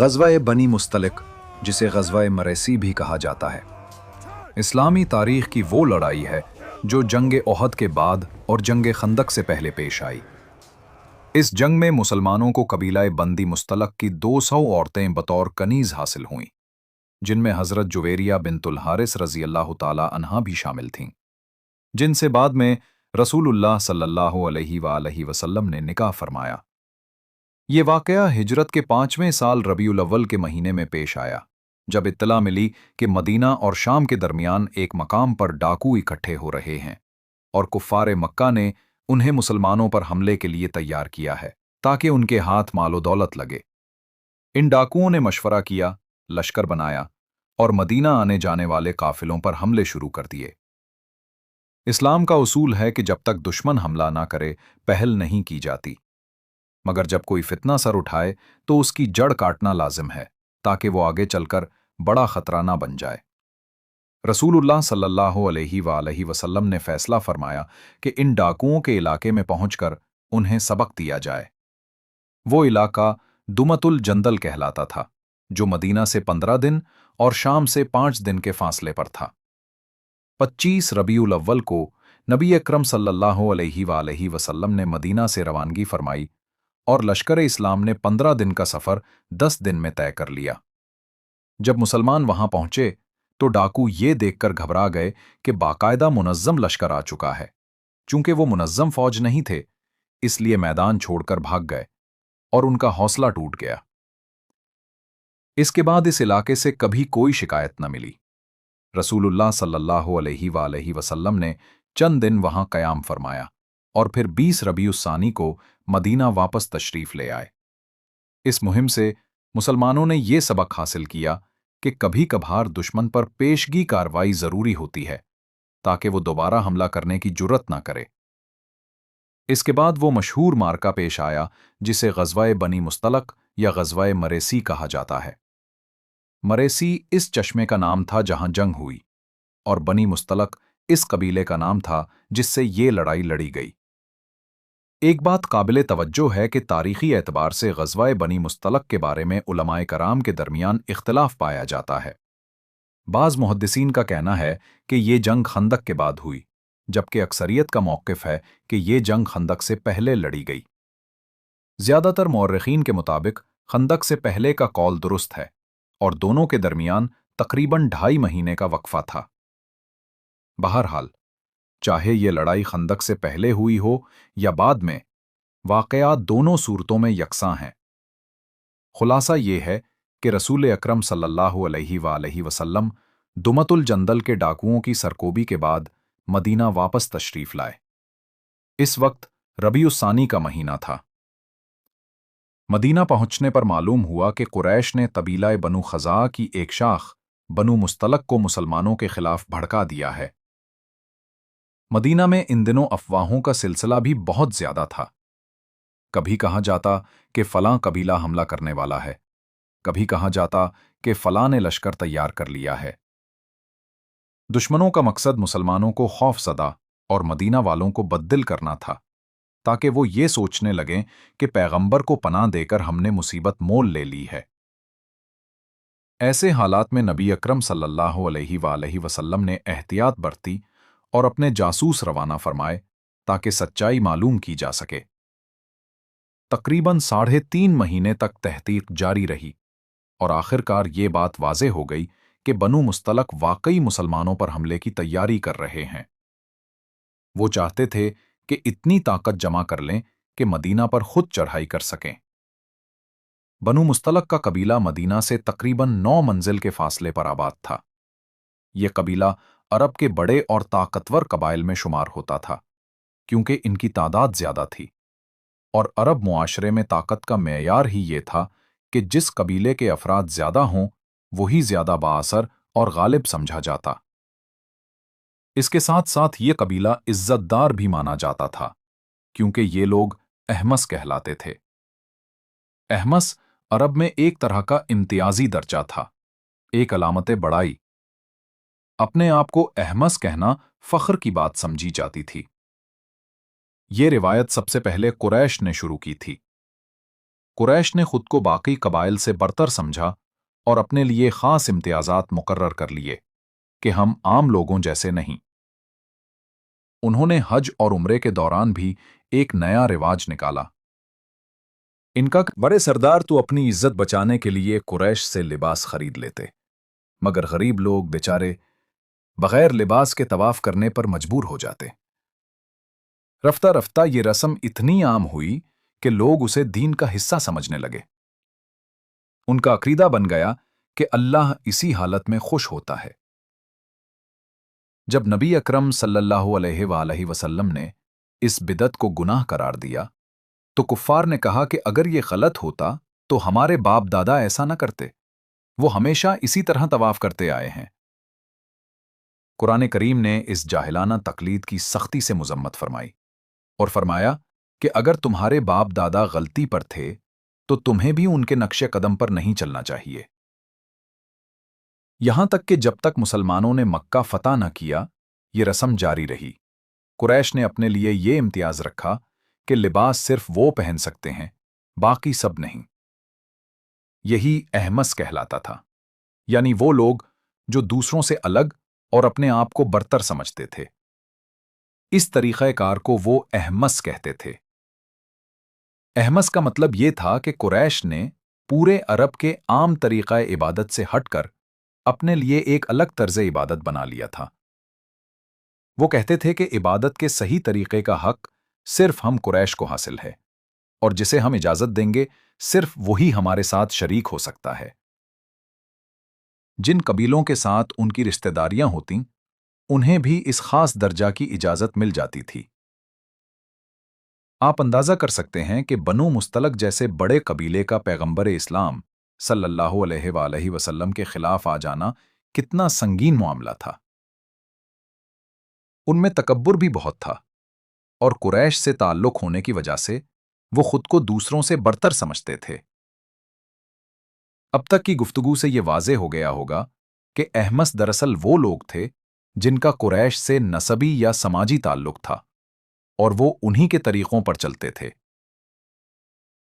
غزوہ بنی مستلق، جسے غزوہ مریسی بھی کہا جاتا ہے، اسلامی تاریخ کی وہ لڑائی ہے جو جنگ احد کے بعد اور جنگ خندق سے پہلے پیش آئی۔ اس جنگ میں مسلمانوں کو قبیلہ بنی مستلق کی 200 عورتیں بطور کنیز حاصل ہوئیں، جن میں حضرت جویریہ بنت الحارث رضی اللہ تعالی عنہا بھی شامل تھیں، جن سے بعد میں رسول اللہ صلی اللہ علیہ وآلہ وسلم نے نکاح فرمایا۔ یہ واقعہ ہجرت کے 5ویں سال ربیع الاول کے مہینے میں پیش آیا، جب اطلاع ملی کہ مدینہ اور شام کے درمیان ایک مقام پر ڈاکو اکٹھے ہو رہے ہیں اور کفار مکہ نے انہیں مسلمانوں پر حملے کے لیے تیار کیا ہے تاکہ ان کے ہاتھ مال و دولت لگے۔ ان ڈاکوؤں نے مشورہ کیا، لشکر بنایا اور مدینہ آنے جانے والے قافلوں پر حملے شروع کر دیے۔ اسلام کا اصول ہے کہ جب تک دشمن حملہ نہ کرے پہل نہیں کی جاتی، مگر جب کوئی فتنہ سر اٹھائے تو اس کی جڑ کاٹنا لازم ہے تاکہ وہ آگے چل کر بڑا خطرہ نہ بن جائے۔ رسول اللہ صلی اللہ علیہ وآلہ وسلم نے فیصلہ فرمایا کہ ان ڈاکوؤں کے علاقے میں پہنچ کر انہیں سبق دیا جائے۔ وہ علاقہ دمت الجندل کہلاتا تھا، جو مدینہ سے 15 دن اور شام سے 5 دن کے فاصلے پر تھا۔ 25 ربیع الاول کو نبی اکرم صلی اللہ علیہ وآلہ وسلم نے مدینہ سے روانگی فرمائی اور لشکر اسلام نے 15 دن کا سفر 10 دن میں طے کر لیا۔ جب مسلمان وہاں پہنچے تو ڈاکو یہ دیکھ کر گھبرا گئے کہ باقاعدہ منظم لشکر آ چکا ہے۔ چونکہ وہ منظم فوج نہیں تھے، اس لیے میدان چھوڑ کر بھاگ گئے اور ان کا حوصلہ ٹوٹ گیا۔ اس کے بعد اس علاقے سے کبھی کوئی شکایت نہ ملی۔ رسول اللہ صلی اللہ علیہ وآلہ وسلم نے چند دن وہاں قیام فرمایا اور پھر 20 ربیع الثانی کو مدینہ واپس تشریف لے آئے۔ اس مہم سے مسلمانوں نے یہ سبق حاصل کیا کہ کبھی کبھار دشمن پر پیشگی کارروائی ضروری ہوتی ہے تاکہ وہ دوبارہ حملہ کرنے کی جرأت نہ کرے۔ اس کے بعد وہ مشہور معرکہ پیش آیا جسے غزوہ بنی مستلق یا غزوہ مریسی کہا جاتا ہے۔ مریسی اس چشمے کا نام تھا جہاں جنگ ہوئی، اور بنی مستلق اس قبیلے کا نام تھا جس سے یہ لڑائی لڑی گئی۔ ایک بات قابل توجہ ہے کہ تاریخی اعتبار سے غزوہ بنی مستلق کے بارے میں علماء کرام کے درمیان اختلاف پایا جاتا ہے۔ بعض محدثین کا کہنا ہے کہ یہ جنگ خندق کے بعد ہوئی، جبکہ اکثریت کا موقف ہے کہ یہ جنگ خندق سے پہلے لڑی گئی۔ زیادہ تر مورخین کے مطابق خندق سے پہلے کا قول درست ہے اور دونوں کے درمیان تقریباً 2.5 مہینے کا وقفہ تھا۔ بہرحال، چاہے یہ لڑائی خندق سے پہلے ہوئی ہو یا بعد میں، واقعات دونوں صورتوں میں یکساں ہیں۔ خلاصہ یہ ہے کہ رسول اکرم صلی اللہ علیہ وآلہ وسلم دمت الجندل کے ڈاکوؤں کی سرکوبی کے بعد مدینہ واپس تشریف لائے۔ اس وقت ربیع الثانی کا مہینہ تھا۔ مدینہ پہنچنے پر معلوم ہوا کہ قریش نے قبیلہ بنو خزاعہ کی ایک شاخ بنو مستلق کو مسلمانوں کے خلاف بھڑکا دیا ہے۔ مدینہ میں ان دنوں افواہوں کا سلسلہ بھی بہت زیادہ تھا۔ کبھی کہا جاتا کہ فلاں قبیلہ حملہ کرنے والا ہے، کبھی کہا جاتا کہ فلاں نے لشکر تیار کر لیا ہے۔ دشمنوں کا مقصد مسلمانوں کو خوف زدہ اور مدینہ والوں کو بددل کرنا تھا، تاکہ وہ یہ سوچنے لگیں کہ پیغمبر کو پناہ دے کر ہم نے مصیبت مول لے لی ہے۔ ایسے حالات میں نبی اکرم صلی اللہ علیہ وآلہ وسلم نے احتیاط برتی اور اپنے جاسوس روانہ فرمائے تاکہ سچائی معلوم کی جا سکے۔ تقریباً 3.5 مہینے تک تحقیق جاری رہی اور آخرکار یہ بات واضح ہو گئی کہ بنو مستلق واقعی مسلمانوں پر حملے کی تیاری کر رہے ہیں۔ وہ چاہتے تھے کہ اتنی طاقت جمع کر لیں کہ مدینہ پر خود چڑھائی کر سکیں۔ بنو مستلق کا قبیلہ مدینہ سے تقریباً 9 منزل کے فاصلے پر آباد تھا۔ یہ قبیلہ عرب کے بڑے اور طاقتور قبائل میں شمار ہوتا تھا، کیونکہ ان کی تعداد زیادہ تھی، اور عرب معاشرے میں طاقت کا معیار ہی یہ تھا کہ جس قبیلے کے افراد زیادہ ہوں وہی زیادہ بااثر اور غالب سمجھا جاتا۔ اس کے ساتھ ساتھ یہ قبیلہ عزت دار بھی مانا جاتا تھا، کیونکہ یہ لوگ احمس کہلاتے تھے۔ احمس عرب میں ایک طرح کا امتیازی درجہ تھا، ایک علامت بڑائی۔ اپنے آپ کو احمس کہنا فخر کی بات سمجھی جاتی تھی۔ یہ روایت سب سے پہلے قریش نے شروع کی تھی۔ कुरैश ने खुद को बाकी कबाइल से बरतर समझा और अपने लिए खास इम्तियाजात मुकर्रर कर लिए कि हम आम लोगों जैसे नहीं। उन्होंने हज और उम्रे के दौरान भी एक नया रिवाज निकाला। इनका बड़े सरदार तो अपनी इज्जत बचाने के लिए कुरैश से लिबास खरीद लेते, मगर गरीब लोग बेचारे बगैर लिबास के तवाफ करने पर मजबूर हो जाते। रफ्ता रफ्ता ये रस्म इतनी आम हुई कि लोग उसे दीन का हिस्सा समझने लगे। उनका अकीदा बन गया कि अल्लाह इसी हालत में खुश होता है। जब नबी अकरम सल्लल्लाहु अलैहि वसल्लम ने इस बिदत को गुनाह करार दिया तो कुफ्फार ने कहा कि अगर ये गलत होता तो हमारे बाप दादा ऐसा न करते, वो हमेशा इसी तरह तवाफ करते आए हैं। कुरान करीम ने इस जाहिलाना तकलीद की सख्ती से मुजम्मत फरमाई और फरमाया कि अगर तुम्हारे बाप दादा गलती पर थे तो तुम्हें भी उनके नक्शे कदम पर नहीं चलना चाहिए। यहां तक कि जब तक मुसलमानों ने मक्का फतह न किया, ये रस्म जारी रही। कुरैश ने अपने लिए ये इम्तियाज रखा कि लिबास सिर्फ वो पहन सकते हैं, बाकी सब नहीं। यही अहमस कहलाता था, यानी वो लोग जो दूसरों से अलग और अपने आप को बरतर समझते थे। इस तरीक़ेकार को वो अहमस कहते थे। अहमस का मतलब ये था कि कुरैश ने पूरे अरब के आम तरीक़ा इबादत से हटकर अपने लिए एक अलग तर्ज इबादत बना लिया था। वो कहते थे कि इबादत के सही तरीक़े का हक सिर्फ हम कुरैश को हासिल है और जिसे हम इजाज़त देंगे सिर्फ वही हमारे साथ शरीक हो सकता है। जिन कबीलों के साथ उनकी रिश्तेदारियां होतीं, उन्हें भी इस खास दर्जा की इजाज़त मिल जाती थी। आप अंदाज़ा कर सकते हैं कि बनु मुस्तलक जैसे बड़े कबीले का पैगंबर इस्लाम सल्लल्लाहु अलैहि वसल्लम के खिलाफ आ जाना कितना संगीन मामला था। उनमें तकब्बुर भी बहुत था और कुरैश से ताल्लुक होने की वजह से वो खुद को दूसरों से बरतर समझते थे। अब तक की गुफ्तगू से ये वाज़े हो गया होगा कि अहमस दरअसल वो लोग थे जिनका कुरैश से नसबी या समाजी ताल्लुक था और वो उन्हीं के तरीक़ों पर चलते थे।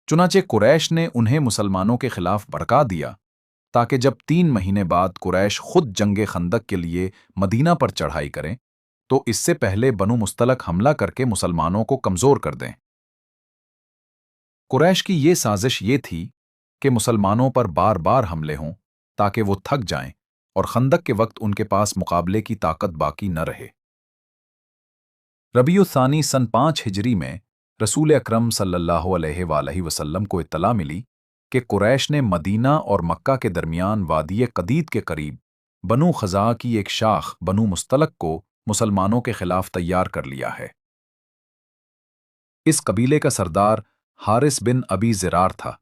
चुनाचे कुरैश ने उन्हें मुसलमानों के खिलाफ भड़का दिया ताकि जब 3 महीने बाद कुरैश खुद जंगे खंदक के लिए मदीना पर चढ़ाई करें तो इससे पहले बनु मुस्तलक हमला करके मुसलमानों को कमज़ोर कर दें। कुरैश की ये साजिश ये थी कि मुसलमानों पर बार बार हमले हों ताकि वो थक जाएं और खंदक के वक्त उनके पास मुकाबले की ताकत बाकी न रहे। रबीउल सानी सन 5 हिजरी में रसूल अकरम सल्लल्लाहु अलैहि वसल्लम को इत्तला मिली कि कुरैश ने मदीना और मक्का के दरमियान वादी कदीद के करीब बनु खज़ा की एक शाख बनु मुस्तलक को मुसलमानों के खिलाफ तैयार कर लिया है। इस कबीले का सरदार हारिस बिन अबी ज़िरार था,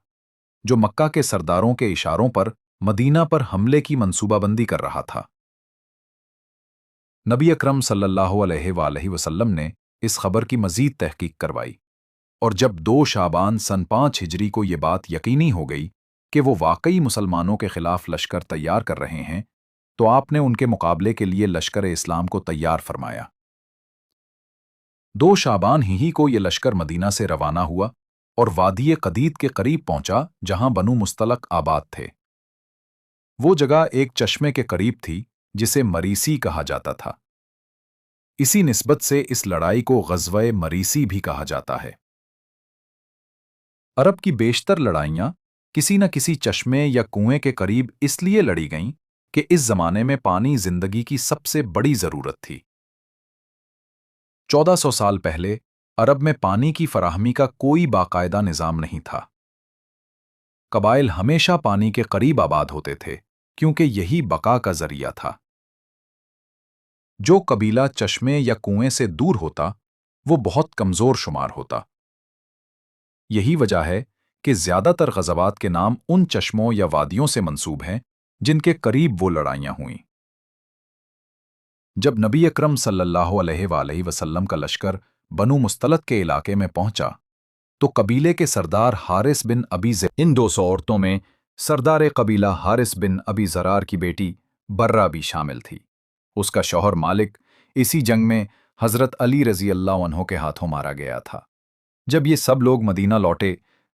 जो मक्का के सरदारों के इशारों पर मदीना पर हमले की मंसूबाबंदी कर रहा था। नबी अकरम सल्लल्लाहु अलैहि वसल्लम ने इस खबर की मजीद तहकीक करवाई और जब 2 शाबान सन 5 हिजरी को ये बात यकीनी हो गई कि वो वाकई मुसलमानों के खिलाफ लश्कर तैयार कर रहे हैं, तो आपने उनके मुकाबले के लिए लश्कर इस्लाम को तैयार फरमाया। 2 शाबान ही को ये लश्कर मदीना से रवाना हुआ और वादी कदीद के करीब पहुंचा जहां बनु मुस्तलक आबाद थे। वो जगह एक चश्मे के करीब थी जिसे मरीसी कहा जाता था। इसी निस्बत से इस लड़ाई को ग़ज़वे मरीसी भी कहा जाता है। अरब की बेशतर लड़ाइयां किसी न किसी चश्मे या कुएं के करीब इसलिए लड़ी गईं कि इस जमाने में पानी जिंदगी की सबसे बड़ी जरूरत थी। 1400 साल पहले अरब में पानी की फराहमी का कोई बाकायदा निज़ाम नहीं था। कबाइल हमेशा पानी के करीब आबाद होते थे क्योंकि यही बका का जरिया था। जो कबीला चश्मे या कुएं से दूर होता वो बहुत कमजोर शुमार होता। यही वजह है कि ज्यादातर ग़ज़वात के नाम उन चश्मों या वादियों से मंसूब हैं जिनके करीब वो लड़ाइयां हुईं। जब नबी अकरम सल्लल्लाहु अलैहि वसल्लम का लश्कर बनु मुस्तलक के इलाके में पहुंचा तो कबीले के सरदार हारिस बिन अबी इन 200 औरतों में सरदार कबीला हारिस बिन अबी ज़रार की बेटी बर्रा भी शामिल थी। उसका शौहर मालिक इसी जंग में हज़रत अली रज़ी अल्लाह अन्हो के हाथों मारा गया था। जब ये सब लोग मदीना लौटे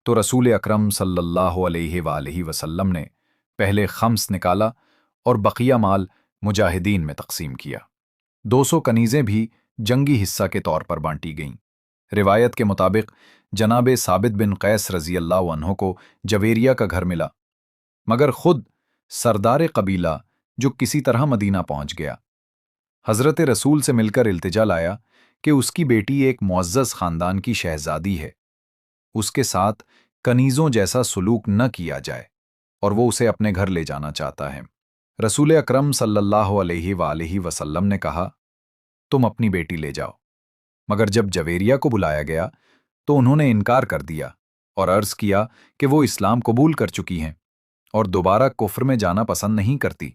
تو रसूल अकरम सल्लल्लाहु अलैहि वालैहि वसल्लम ने पहले खम्स निकाला और बकिया माल मुजाहिदीन में तकसीम किया। 200 कनीज़ें भी जंगी हिस्सा के तौर पर बांटी गईं। रिवायत के मुताबिक जनाब साबित बिन कैस रजी अल्लाह अन्हो को जवेरिया का घर मिला, मगर खुद सरदार कबीला जो किसी तरह मदीना पहुंच गया, हज़रत रसूल से मिलकर इल्तिजा लाया कि उसकी बेटी एक मुअज़्ज़ज़ ख़ानदान की शहज़ादी है, उसके साथ कनीज़ों जैसा सलूक न किया जाए और वो उसे अपने घर ले जाना चाहता है। रसूल अकरम सल्लल्लाहु अलैहि वसल्लम ने कहा, तुम अपनी बेटी ले जाओ। मगर जब जवेरिया को बुलाया गया तो उन्होंने इनकार कर दिया और अर्ज़ किया कि वो इस्लाम कबूल कर चुकी हैं और दोबारा कुफ्र में जाना पसंद नहीं करती।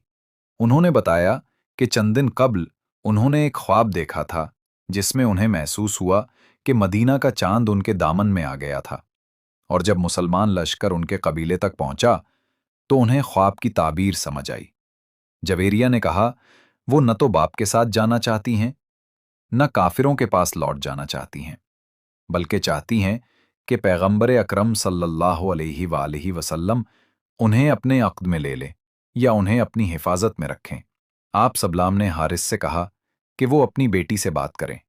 उन्होंने बताया कि चंद दिन कब्ल उन्होंने एक ख्वाब देखा था जिसमें उन्हें महसूस हुआ कि मदीना का चांद उनके दामन में आ गया था, और जब मुसलमान लश्कर उनके कबीले तक पहुंचा तो उन्हें ख्वाब की ताबीर समझ आई। जवेरिया ने कहा, वो न तो बाप के साथ जाना चाहती हैं, न काफिरों के पास लौट जाना चाहती हैं, बल्कि चाहती हैं कि पैगंबर अकरम सल्लल्लाहु अलैहि वसल्लम उन्हें अपने अक़्द में ले लें या उन्हें अपनी हिफाजत में रखें। आप सल्लल्लाहु ने हारिस से कहा कि वो अपनी बेटी से बात करें,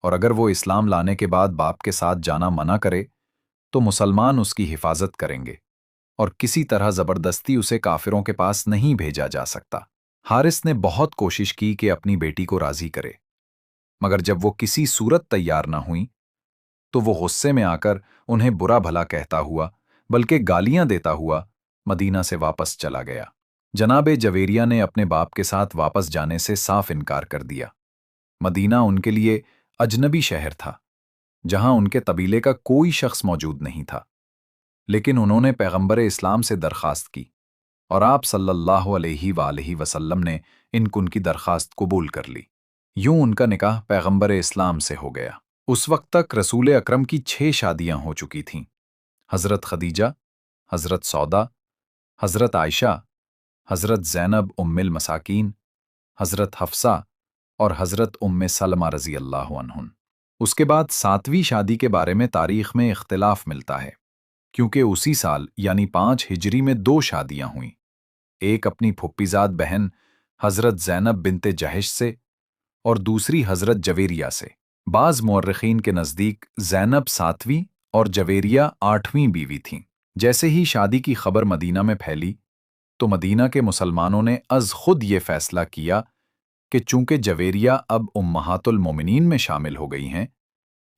और अगर वो इस्लाम लाने के बाद बाप के साथ जाना मना करे तो मुसलमान उसकी हिफाजत करेंगे और किसी तरह जबरदस्ती उसे काफिरों के पास नहीं भेजा जा सकता। हारिस ने बहुत कोशिश की कि अपनी बेटी को राजी करे, मगर जब वो किसी सूरत तैयार ना हुई तो वो गुस्से में आकर उन्हें बुरा भला कहता हुआ, बल्कि गालियां देता हुआ मदीना से वापस चला गया। जनाब जवेरिया ने अपने बाप के साथ वापस जाने से साफ इनकार कर दिया। मदीना उनके लिए अजनबी शहर था जहां उनके कबीले का कोई शख्स मौजूद नहीं था, लेकिन उन्होंने पैगंबर इस्लाम से दरखास्त की और आप सल्लल्लाहु अलैहि वसल्लम ने उनकी दरखास्त कबूल कर ली। यूं उनका निकाह पैगंबर इस्लाम से हो गया। उस वक्त तक रसूल अकरम की 6 शादियां हो चुकी थीं। हज़रत खदीजा, हज़रत सौदा, हज़रत आयशा, हज़रत ज़ैनब उम्मिल मसाकीन, हज़रत हफ्सा और हज़रत उम्मे सलमा रज़ी अल्लाह अन्हुन। उसके बाद 7वीं शादी के बारे में तारीख में इख्तिलाफ मिलता है, क्योंकि उसी साल यानी 5 हिजरी में 2 शादियां हुईं, एक अपनी फुप्पीज़ाद बहन हज़रत ज़ैनब बिनते जहश से और दूसरी हज़रत जवेरिया से। बाज़ मुअर्रिखीन के नज़दीक ज़ैनब 7वीं और जवेरिया 8वीं बीवी थीं। जैसे ही शादी की खबर मदीना में फैली तो मदीना के मुसलमानों ने अज़ खुद ये फैसला किया कि चूंकि जवेरिया अब उम्महातुल मोमिनीन में शामिल हो गई हैं,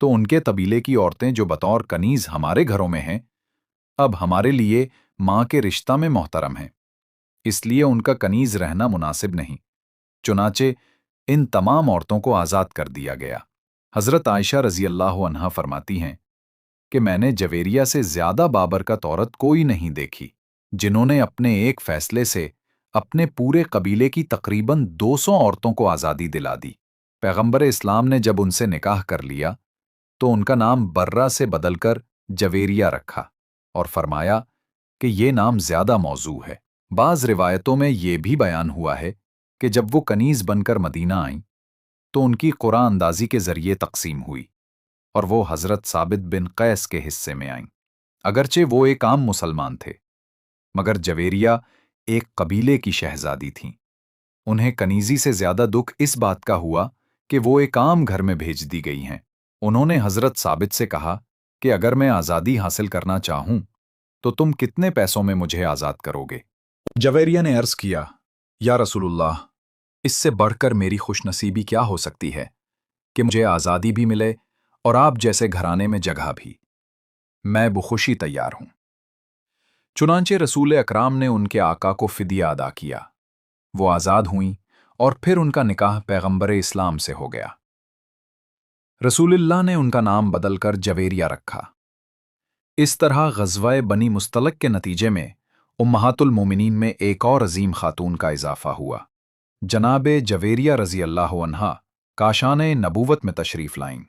तो उनके कबीले की औरतें जो बतौर कनीज़ हमारे घरों में हैं, अब हमारे लिए माँ के रिश्ता में मोहतरम हैं, इसलिए उनका कनीज़ रहना मुनासिब नहीं। चुनाचे इन तमाम औरतों को आज़ाद कर दिया गया। हज़रत आयशा रज़ी अल्लाह अन्हा फरमाती हैं कि मैंने जवेरिया से ज़्यादा बाबरकत औरत कोई नहीं देखी, जिन्होंने अपने एक फैसले से अपने पूरे कबीले की तकरीबन 200 औरतों को आज़ादी दिला दी। पैगंबर इस्लाम ने जब उनसे निकाह कर लिया तो उनका नाम बर्रा से बदलकर जवेरिया रखा और फरमाया कि ये नाम ज़्यादा मौजू है। बाज़ रिवायतों में ये भी बयान हुआ है कि जब वो कनीज़ बनकर मदीना आईं तो उनकी कुरान अंदाज़ी के ज़रिए तकसीम हुई और वो हज़रत साबित बिन कैस के हिस्से में आईं। अगरचे वो एक आम मुसलमान थे, मगर जवेरिया एक कबीले की शहजादी थीं। उन्हें कनीज़ी से ज़्यादा दुख इस बात का हुआ कि वो एक आम घर में भेज दी गई हैं। उन्होंने हज़रत साबित से कहा कि अगर मैं आज़ादी हासिल करना चाहूं तो तुम कितने पैसों में मुझे आज़ाद करोगे? जवेरिया ने अर्ज़ किया, या रसूलुल्लाह, इससे बढ़कर मेरी खुशनसीबी क्या हो सकती है कि मुझे आज़ादी भी मिले और आप जैसे घराने में जगह भी। मैं बखुशी तैयार हूं। चुनांचे रसूल अकराम ने उनके आका को फिदिया अदा किया, वो आज़ाद हुईं और फिर उनका निकाह पैगंबर इस्लाम से हो गया। रसूलुल्लाह ने उनका नाम बदलकर जवेरिया रखा। इस तरह ग़ज़वा बनी मुस्तलक के नतीजे में उम्महातुल मोमिनीन में एक और अजीम खातून का इजाफा हुआ। जनाबे जवेरिया रज़ी अल्लाह अन्हा काशाने नबूवत में तशरीफ़ लाईं।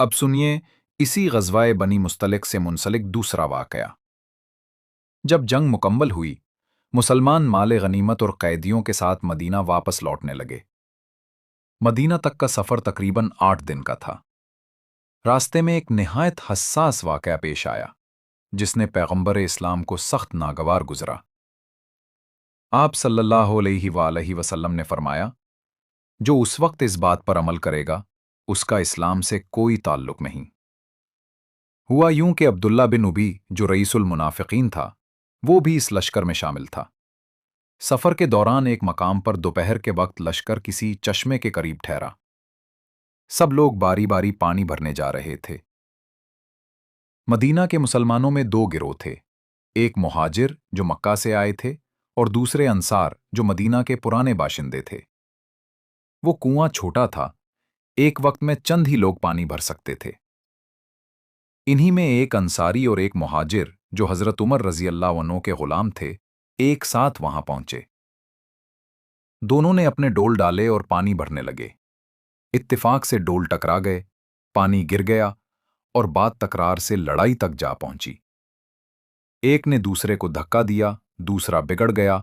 अब सुनिए इसी ग़ज़वा बनी मुस्तलक से मुंसलिक दूसरा वाक़या। जब जंग मुकम्मल हुई, मुसलमान माले गनीमत और कैदियों के साथ मदीना वापस लौटने लगे। मदीना तक का सफ़र तकरीबन 8 दिन का था। रास्ते में एक निहायत हसास वाक़या पेश आया जिसने पैगंबर इस्लाम को सख्त नागवार गुजरा। आप सल्लल्लाहु अलैहि वसल्लम ने फरमाया, जो उस वक्त इस बात पर अमल करेगा उसका इस्लाम से कोई ताल्लुक नहीं। हुआ यूं कि अब्दुल्ला बिन उबी जो रईसुल मुनाफिकीन था वो भी इस लश्कर में शामिल था। सफर के दौरान एक मकाम पर दोपहर के वक्त लश्कर किसी चश्मे के करीब ठहरा। सब लोग बारी बारी पानी भरने जा रहे थे। मदीना के मुसलमानों में दो गिरोह थे, एक मुहाजिर जो मक्का से आए थे और दूसरे अंसार जो मदीना के पुराने बाशिंदे थे। वो कुआं छोटा था, एक वक्त में चंद ही लोग पानी भर सकते थे। इन्हीं में एक अंसारी और एक मुहाजिर जो हजरत उमर रजी अल्लाह अन्हु के गुलाम थे, एक साथ वहां पहुंचे। दोनों ने अपने डोल डाले और पानी भरने लगे। इत्तेफाक से डोल टकरा गए, पानी गिर गया और बात तकरार से लड़ाई तक जा पहुंची। एक ने दूसरे को धक्का दिया, दूसरा बिगड़ गया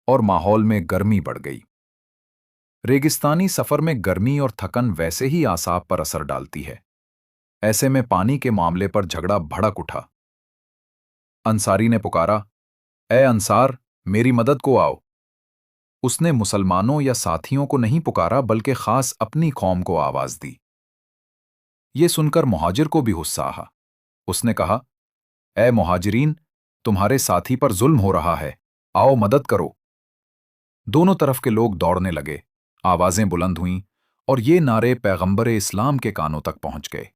और माहौल में गर्मी बढ़ गई। रेगिस्तानी सफर में गर्मी और थकन वैसे ही आसाब पर असर डालती है। ऐसे में पानी के मामले पर झगड़ा भड़क उठा। अंसारी ने पुकारा, ए अंसार, मेरी मदद को आओ। उसने मुसलमानों या साथियों को नहीं पुकारा बल्कि खास अपनी कौम को आवाज दी। ये सुनकर मुहाजिर को भी गुस्सा आया। उसने कहा, ए मुहाजिरीन, तुम्हारे साथी पर जुल्म हो रहा है, आओ मदद करो। दोनों तरफ के लोग दौड़ने लगे, आवाजें बुलंद हुईं और ये नारे पैगंबर इस्लाम के कानों तक पहुंच गए।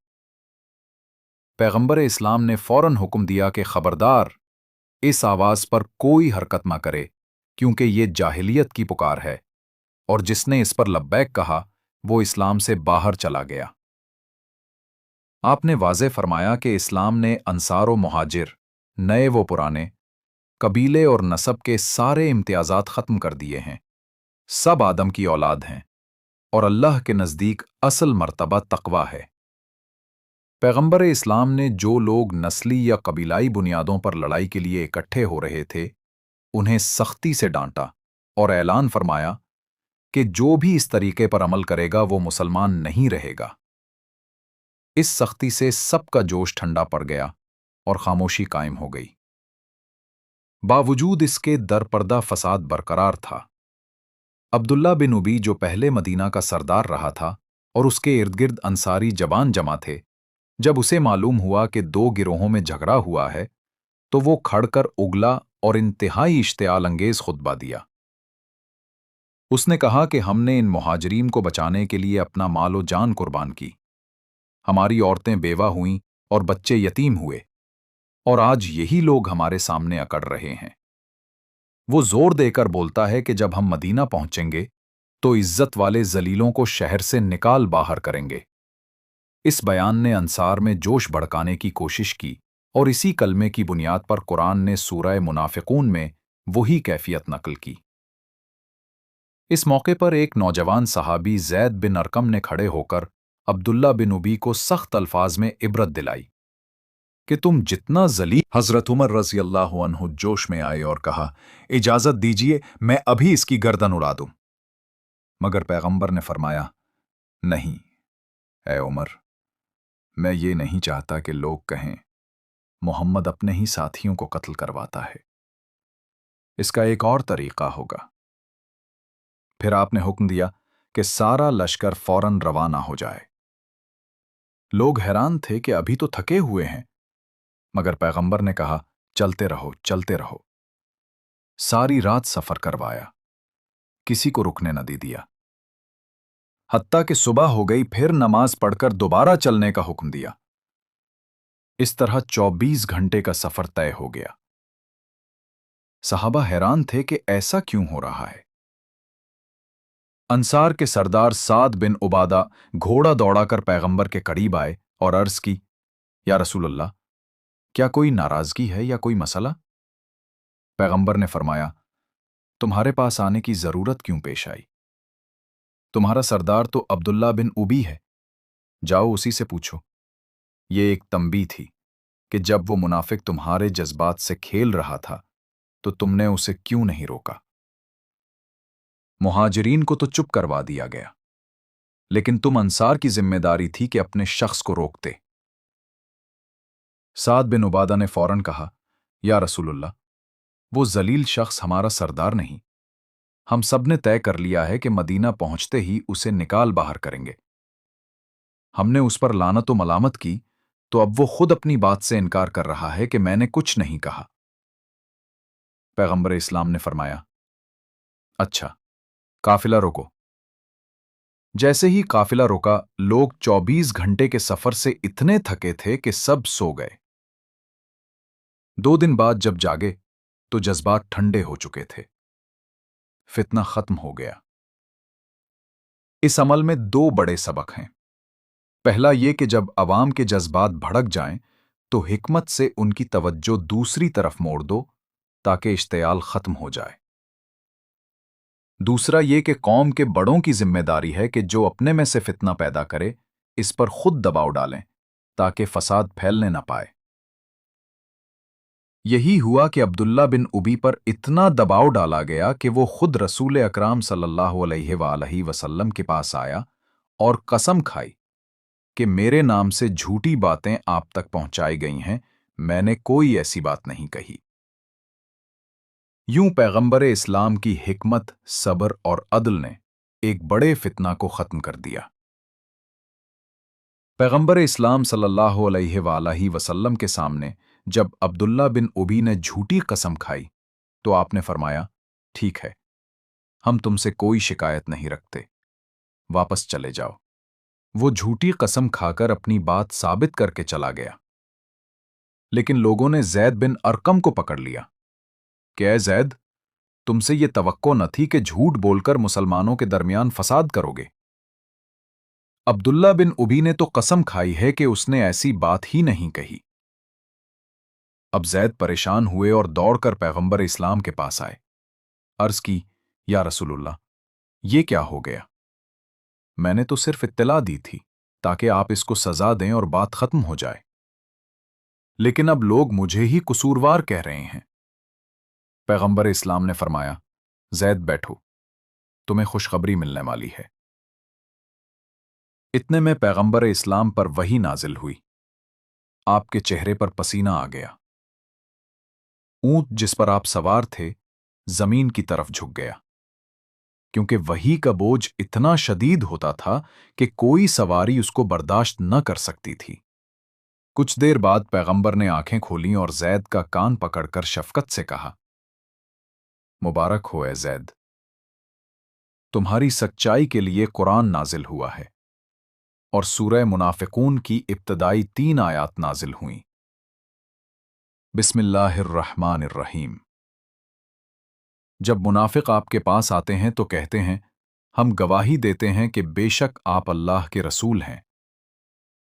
पैगंबर इस्लाम ने फौरन हुक्म दिया कि खबरदार, इस आवाज पर कोई हरकत ना करे क्योंकि ये जाहिलियत की पुकार है, और जिसने इस पर लब्बैक कहा वो इस्लाम से बाहर चला गया। आपने वाज़े फरमाया कि इस्लाम ने अंसार व मुहाजिर, नए व पुराने, कबीले और नसब के सारे इम्तियाज़ात ख़त्म कर दिए हैं। सब आदम की औलाद हैं और अल्लाह के नज़दीक असल मर्तबा तक़वा है। पैगंबर इस्लाम ने जो लोग नस्ली या कबीलाई बुनियादों पर लड़ाई के लिए इकट्ठे हो रहे थे उन्हें सख्ती से डांटा और ऐलान फरमाया कि जो भी इस तरीके पर अमल करेगा वो मुसलमान नहीं रहेगा। इस सख्ती से सबका जोश ठंडा पड़ गया और खामोशी कायम हो गई। बावजूद इसके दरपर्दा फसाद बरकरार था। अब्दुल्ला बिन उबी जो पहले मदीना का सरदार रहा था और उसके इर्दगिर्द अंसारी जवान जमा थे, जब उसे मालूम हुआ कि दो गिरोहों में झगड़ा हुआ है तो वो खड़कर उगला और इंतहाई इश्तियाल अंगेज खुतबा दिया। उसने कहा कि हमने इन मुहाजिरीन को बचाने के लिए अपना मालो जान कुर्बान की। हमारी औरतें बेवा हुईं और बच्चे यतीम हुए, और आज यही लोग हमारे सामने अकड़ रहे हैं। वो जोर देकर बोलता है कि जब हम मदीना पहुंचेंगे तो इज्जत वाले जलीलों को शहर से निकाल बाहर करेंगे। इस बयान ने अंसार में जोश भड़काने की कोशिश की और इसी कलमे की बुनियाद पर कुरान ने सूरह मुनाफिकून में वही कैफियत नकल की। इस मौके पर एक नौजवान सहाबी ज़ैद बिन अरकम ने खड़े होकर अब्दुल्ला बिन उबी को सख्त अल्फाज में इबरत दिलाई कि तुम जितना जली। हजरत उमर रज़ी अल्लाहु अन्हु जोश में आए और कहा, इजाजत दीजिए, मैं अभी इसकी गर्दन उड़ा दूं। मगर पैगंबर ने फरमाया, नहीं ए उमर, मैं ये नहीं चाहता कि लोग कहें मोहम्मद अपने ही साथियों को कत्ल करवाता है। इसका एक और तरीका होगा। फिर आपने हुक्म दिया कि सारा लश्कर फौरन रवाना हो जाए। लोग हैरान थे कि अभी तो थके हुए हैं, मगर पैगंबर ने कहा, चलते रहो, चलते रहो। सारी रात सफर करवाया, किसी को रुकने न दे दिया। हत्ता कि सुबह हो गई, फिर नमाज पढ़कर दोबारा चलने का हुक्म दिया। इस तरह 24 घंटे का सफर तय हो गया। सहाबा हैरान थे कि ऐसा क्यों हो रहा है। अंसार के सरदार साद बिन उबादा घोड़ा दौड़ाकर पैगंबर के करीब आए और अर्ज की, या रसूलल्लाह, क्या कोई नाराजगी है या कोई मसला? पैगंबर ने फरमाया, तुम्हारे पास आने की जरूरत क्यों पेश आई? तुम्हारा सरदार तो अब्दुल्ला बिन उबी है, जाओ उसी से पूछो। ये एक तंबी थी कि जब वो मुनाफिक तुम्हारे जज्बात से खेल रहा था तो तुमने उसे क्यों नहीं रोका। मुहाजिरीन को तो चुप करवा दिया गया, लेकिन तुम अंसार की जिम्मेदारी थी कि अपने शख्स को रोकते। साद बिन उबादा ने फौरन कहा, या रसूलुल्लाह, वो जलील शख्स हमारा सरदार नहीं। हम सब ने तय कर लिया है कि मदीना पहुंचते ही उसे निकाल बाहर करेंगे। हमने उस पर लानत व मलामत की तो अब वो खुद अपनी बात से इनकार कर रहा है कि मैंने कुछ नहीं कहा। पैगंबर इस्लाम ने फरमाया, अच्छा, काफिला रोको। जैसे ही काफिला रुका, लोग 24 घंटे के सफर से इतने थके थे कि सब सो गए। 2 दिन बाद जब जागे तो जज्बात ठंडे हो चुके थे। फितना खत्म हो गया। इस अमल में 2 बड़े सबक हैं। पहला ये कि जब अवाम के जज्बात भड़क जाएं तो हिकमत से उनकी तवज्जो दूसरी तरफ मोड़ दो ताकि इश्तियाल खत्म हो जाए। दूसरा ये कि कौम के बड़ों की जिम्मेदारी है कि जो अपने में से फितना पैदा करे, इस पर खुद दबाव डालें ताकि फसाद फैलने न पाए। यही हुआ कि अब्दुल्ला बिन उबी पर इतना दबाव डाला गया कि वो खुद रसूल अकराम सल्लल्लाहु अलैहि वसल्लम के पास आया और कसम खाई कि मेरे नाम से झूठी बातें आप तक पहुंचाई गई हैं, मैंने कोई ऐसी बात नहीं कही। यूं पैगंबर इस्लाम की हिकमत, सब्र और अदल ने एक बड़े फितना को खत्म कर दिया। पैगंबर इस्लाम सल्लल्लाहु अलैहि वसल्लम के सामने जब अब्दुल्ला बिन उबी ने झूठी कसम खाई तो आपने फरमाया, ठीक है, हम तुमसे कोई शिकायत नहीं रखते, वापस चले जाओ। वो झूठी कसम खाकर अपनी बात साबित करके चला गया। लेकिन लोगों ने जैद बिन अरकम को पकड़ लिया कि ऐ जैद, तुमसे ये तवक्को न थी कि झूठ बोलकर मुसलमानों के दरमियान फसाद करोगे। अब्दुल्ला बिन उबी ने तो कसम खाई है कि उसने ऐसी बात ही नहीं कही। अब जैद परेशान हुए और दौड़कर पैगंबर इस्लाम के पास आए। अर्ज की, या रसूलुल्लाह, ये क्या हो गया? मैंने तो सिर्फ इत्तला दी थी ताकि आप इसको सजा दें और बात खत्म हो जाए, लेकिन अब लोग मुझे ही कसूरवार कह रहे हैं। पैगंबर इस्लाम ने फरमाया, जैद बैठो, तुम्हें खुशखबरी मिलने वाली है। इतने में पैगंबर इस्लाम पर वही नाजिल हुई। आपके चेहरे पर पसीना आ गया। ऊंट जिस पर आप सवार थे जमीन की तरफ झुक गया, क्योंकि वही का बोझ इतना शदीद होता था कि कोई सवारी उसको बर्दाश्त न कर सकती थी। कुछ देर बाद पैगंबर ने आंखें खोलीं और जैद का कान पकड़कर शफकत से कहा, मुबारक हो ए जैद, तुम्हारी सच्चाई के लिए कुरान नाजिल हुआ है और सूरह मुनाफिकून की इब्तदाई 3 आयात नाजिल हुईं। बिस्मिल्लाहिर्रहमानिर्रहीम। जब मुनाफिक आपके पास आते हैं तो कहते हैं, हम गवाही देते हैं कि बेशक आप अल्लाह के रसूल हैं,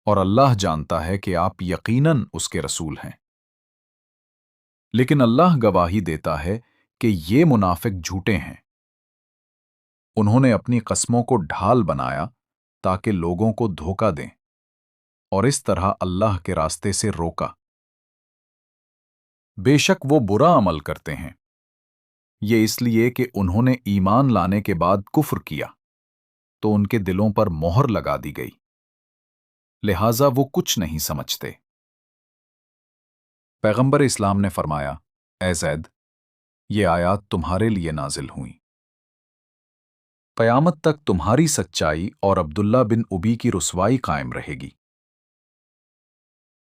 और अल्लाह जानता है कि आप यकीनन उसके रसूल हैं। लेकिन अल्लाह गवाही देता है कि ये मुनाफिक झूठे हैं। उन्होंने अपनी कस्मों को ढाल बनाया ताकि लोगों को धोखा दें और इस तरह अल्लाह के रास्ते से रोका। बेशक वो बुरा अमल करते हैं, ये इसलिए कि उन्होंने ईमान लाने के बाद कुफ्र किया तो उनके दिलों पर मोहर लगा दी गई, लिहाजा वो कुछ नहीं समझते। पैगंबर इस्लाम ने फरमाया, ऐ ज़ैद, ये आयात तुम्हारे लिए नाजिल हुई। क़यामत तक तुम्हारी सच्चाई और अब्दुल्ला बिन उबी की रुसवाई कायम रहेगी।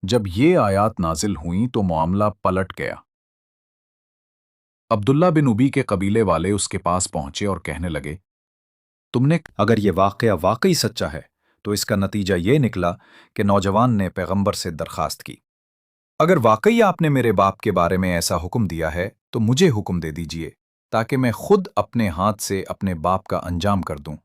जब ये आयात नाजिल हुई तो मामला पलट गया। अब्दुल्ला बिन उबी के कबीले वाले उसके पास पहुंचे और कहने लगे, तुमने अगर ये वाक़या वाकई सच्चा है तो इसका नतीजा ये निकला कि नौजवान ने पैगंबर से दरखास्त की, अगर वाकई आपने मेरे बाप के बारे में ऐसा हुक्म दिया है तो मुझे हुक्म दे दीजिए ताकि मैं खुद अपने हाथ से अपने बाप का अंजाम कर दूं,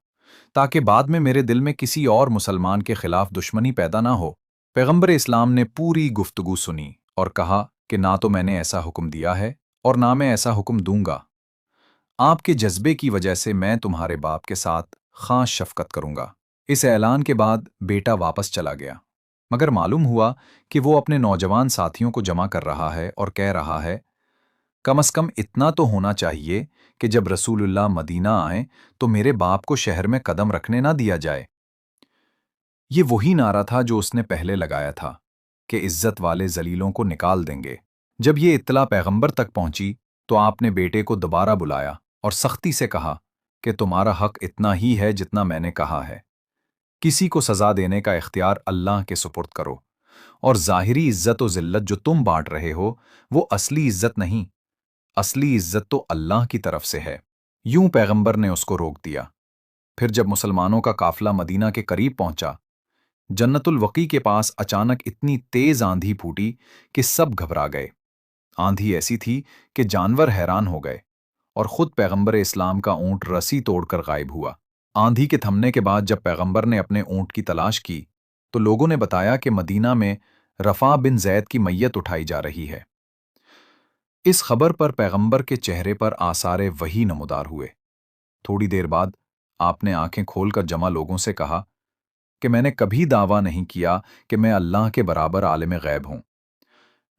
ताकि बाद में मेरे दिल में किसी और मुसलमान के खिलाफ दुश्मनी पैदा ना हो। पैगंबर इस्लाम ने पूरी गुफ्तगू सुनी और कहा कि ना तो मैंने ऐसा हुक्म दिया है और ना मैं ऐसा हुक्म दूंगा। आपके जज्बे की वजह से मैं तुम्हारे बाप के साथ खास शफकत करूंगा। इस ऐलान के बाद बेटा वापस चला गया, मगर मालूम हुआ कि वो अपने नौजवान साथियों को जमा कर रहा है और कह रहा है, कम से कम इतना तो होना चाहिए कि जब रसूलुल्लाह मदीना आए तो मेरे बाप को शहर में कदम रखने ना दिया जाए। ये वही नारा था जो उसने पहले लगाया था, کہ عزت والے ذلیلوں کو نکال دیں گے۔ جب یہ اطلاع پیغمبر تک پہنچی تو آپ نے بیٹے کو دوبارہ بلایا اور سختی سے کہا کہ تمہارا حق اتنا ہی ہے جتنا میں نے کہا ہے۔ کسی کو سزا دینے کا اختیار اللہ کے سپرد کرو، اور ظاہری عزت و ذلت جو تم بانٹ رہے ہو وہ اصلی عزت نہیں، اصلی عزت تو اللہ کی طرف سے ہے۔ یوں پیغمبر نے اس کو روک دیا۔ پھر جب مسلمانوں کا قافلہ مدینہ کے قریب پہنچا، جنت الوقی کے پاس اچانک اتنی تیز آندھی پھوٹی کہ سب گھبرا گئے۔ آندھی ایسی تھی کہ جانور حیران ہو گئے، اور خود پیغمبر اسلام کا اونٹ رسی توڑ کر غائب ہوا۔ آندھی کے تھمنے کے بعد جب پیغمبر نے اپنے اونٹ کی تلاش کی تو لوگوں نے بتایا کہ مدینہ میں رفاع بن زید کی میت اٹھائی جا رہی ہے۔ اس خبر پر پیغمبر کے چہرے پر آثار وحی نمودار ہوئے۔ تھوڑی دیر بعد آپ نے آنکھیں کھول کر جمع لوگوں سے کہا کہ میں نے کبھی دعویٰ نہیں کیا کہ میں اللہ کے برابر عالم غیب ہوں۔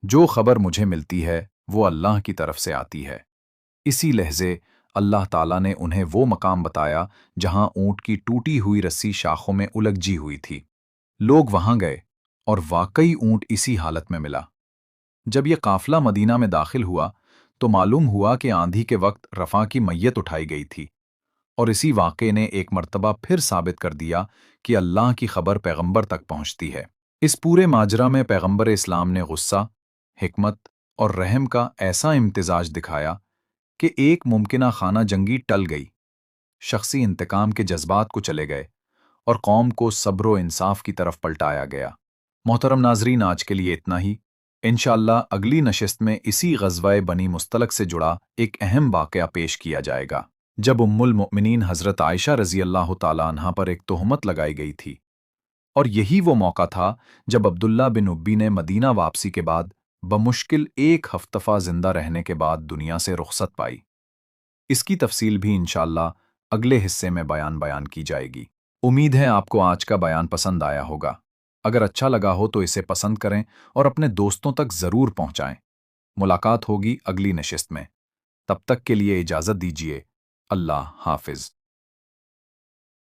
جو خبر مجھے ملتی ہے وہ اللہ کی طرف سے آتی ہے۔ اسی لہجے اللہ تعالیٰ نے انہیں وہ مقام بتایا جہاں اونٹ کی ٹوٹی ہوئی رسی شاخوں میں الجھی ہوئی تھی۔ لوگ وہاں گئے اور واقعی اونٹ اسی حالت میں ملا۔ جب یہ قافلہ مدینہ میں داخل ہوا تو معلوم ہوا کہ آندھی کے وقت رفاع کی میت اٹھائی گئی تھی، اور اسی واقعے نے ایک مرتبہ پھر ثابت کر دیا کہ اللہ کی خبر پیغمبر تک پہنچتی ہے۔ اس پورے ماجرا میں پیغمبر اسلام نے غصہ، حکمت اور رحم کا ایسا امتزاج دکھایا کہ ایک ممکنہ خانہ جنگی ٹل گئی، شخصی انتقام کے جذبات کو چلے گئے، اور قوم کو صبر و انصاف کی طرف پلٹایا گیا۔ محترم ناظرین، آج کے لیے اتنا ہی۔ انشاءاللہ اگلی نشست میں اسی غزوہ بنی مستلق سے جڑا ایک اہم واقعہ پیش کیا جائے گا، جب ام المؤمنین حضرت عائشہ رضی اللہ تعالیٰ عنہا پر ایک تہمت لگائی گئی تھی، اور یہی وہ موقع تھا جب عبداللہ بن ابی نے مدینہ واپسی کے بعد بمشکل ایک ہفتہ زندہ رہنے کے بعد دنیا سے رخصت پائی۔ اس کی تفصیل بھی انشاءاللہ اگلے حصے میں بیان کی جائے گی۔ امید ہے آپ کو آج کا بیان پسند آیا ہوگا۔ اگر اچھا لگا ہو تو اسے پسند کریں اور اپنے دوستوں تک ضرور پہنچائیں۔ ملاقات ہوگی اگلی نشست میں، تب تک کے لیے اجازت دیجیے۔ اللہ حافظ۔